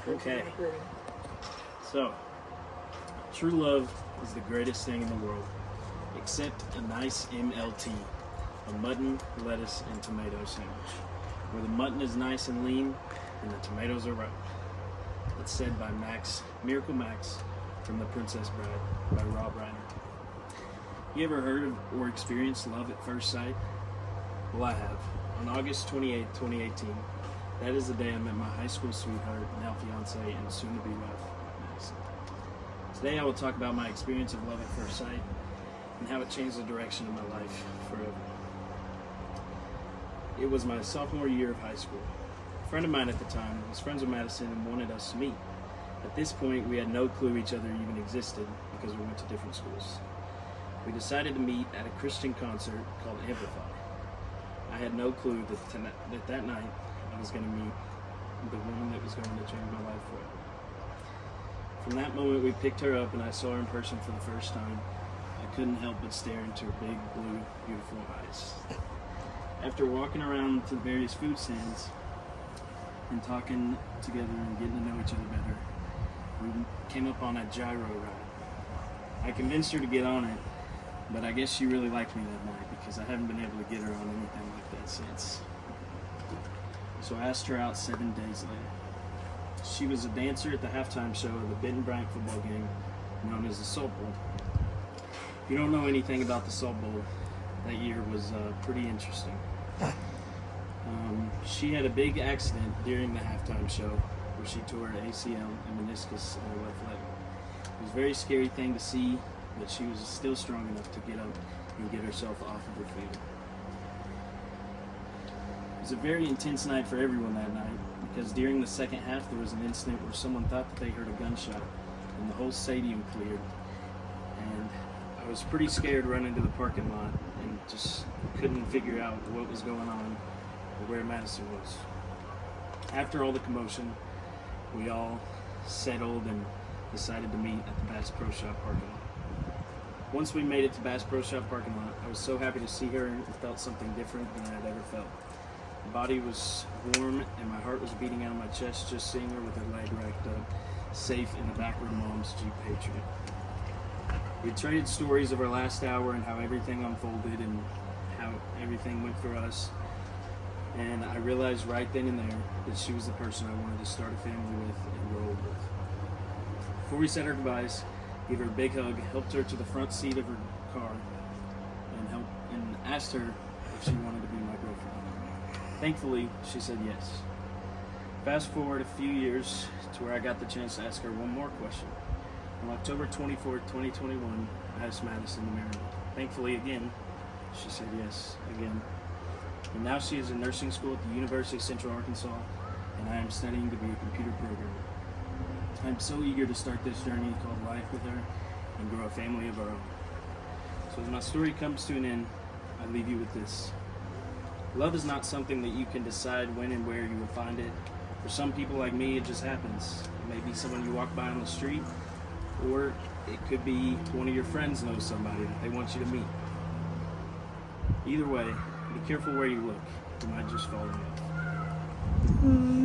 Okay. So, true love is the greatest thing in the world, except a nice MLT, a mutton, lettuce, and tomato sandwich, where the mutton is nice and lean and the tomatoes are ripe. It's said by Miracle Max from The Princess Bride by Rob Reiner. You ever heard of or experienced love at first sight? Well, I have. On August 28, 2018, that is the day I met my high school sweetheart, now fiance, and soon-to-be wife, Madison. Today I will talk about my experience of love at first sight and how it changed the direction of my life forever. It was my sophomore year of high school. A friend of mine at the time was friends with Madison and wanted us to meet. At this point, we had no clue each other even existed because we went to different schools. We decided to meet at a Christian concert called Amplify. I had no clue that night I was going to meet the woman that was going to change my life forever. From that moment, we picked her up and I saw her in person for the first time. I couldn't help but stare into her big, blue, beautiful eyes. After walking around to the various food stands and talking together and getting to know each other better, we came up on a gyro ride. I convinced her to get on it, but I guess she really liked me that night because I haven't been able to get her on anything like that since. So I asked her out 7 days later. She was a dancer at the halftime show of the Benton Bryant football game known as the Salt Bowl. If you don't know anything about the Salt Bowl, that year was pretty interesting. She had a big accident during the halftime show where she tore her ACL and meniscus in her left leg. It was a very scary thing to see, but she was still strong enough to get up and get herself off of her feet. It was a very intense night for everyone that night because during the second half there was an incident where someone thought that they heard a gunshot and the whole stadium cleared. And I was pretty scared running to the parking lot and just couldn't figure out what was going on or where Madison was. After all the commotion, we all settled and decided to meet at the Bass Pro Shop parking lot. Once we made it to Bass Pro Shop parking lot, I was so happy to see her and felt something different than I had ever felt. My body was warm and my heart was beating out of my chest just seeing her with her leg racked up, safe in the back of her mom's Jeep Patriot. We traded stories of our last hour and how everything unfolded and how everything went for us. And I realized right then and there that she was the person I wanted to start a family with and grow old with. Before we said our goodbyes, gave her a big hug, helped her to the front seat of her car, and asked her if she wanted to be my girlfriend. Thankfully, she said yes. Fast forward a few years to where I got the chance to ask her one more question. On October 24th, 2021, I asked Madison to marry me. Thankfully, again, she said yes, again. And now she is in nursing school at the University of Central Arkansas, and I am studying to be a computer programmer. I'm so eager to start this journey called life with her and grow a family of our own. So as my story comes to an end, I leave you with this. Love is not something that you can decide when and where you will find it. For some people like me, it just happens. It may be someone you walk by on the street, or it could be one of your friends knows somebody that they want you to meet. Either way, be careful where you look. You might just fall in love.